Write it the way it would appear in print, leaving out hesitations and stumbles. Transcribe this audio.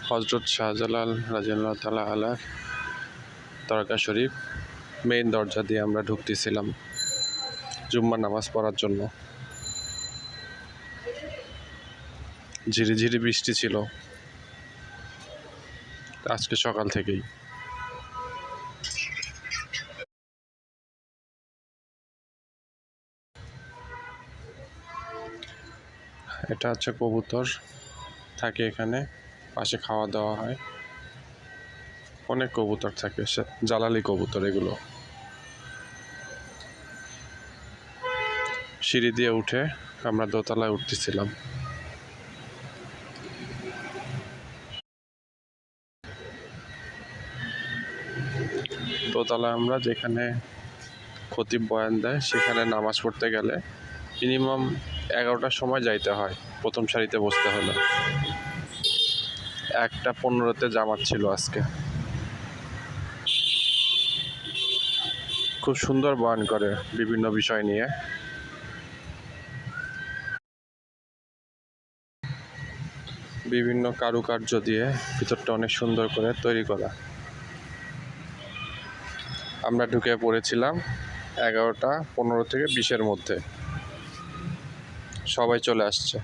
হজরত শাহজালাল রাদিয়াল্লাহু তাআলা আনহু দরগা শরীফ মেইন দরজা দিয়ে আমরা ঢুকতেছিলাম জুম্মার নামাজ পড়ার জন্য। ঝিরিঝিরি বৃষ্টি ছিল আজকে সকাল থেকেই। এটা হচ্ছে কবুতর থাকে এখানে, পাশে খাওয়া দাওয়া হয়। অনেক কবুতর থাকে, জালালি কবুতর এগুলো। সিঁড়ি দিয়ে উঠে আমরা দোতলায় উঠতেছিলাম। দোতলায় আমরা যেখানে খতিব বয়ান দেয় সেখানে নামাজ পড়তে গেলে মিনিমাম 11টার সময় যাইতে হয়, প্রথম সারিতে বসতে হলে। 1টা 15-তে জামাত ছিল আজকে। খুব সুন্দর বয়ান করে বিভিন্ন বিষয় নিয়ে। বিভিন্ন কারুকার্য দিয়ে ভিতরটা অনেক সুন্দর করে তৈরি করা। আমরা ঢুকে পড়েছিলাম 11টা 15 থেকে 20-এর মধ্যে। সবাই চলে আসছে।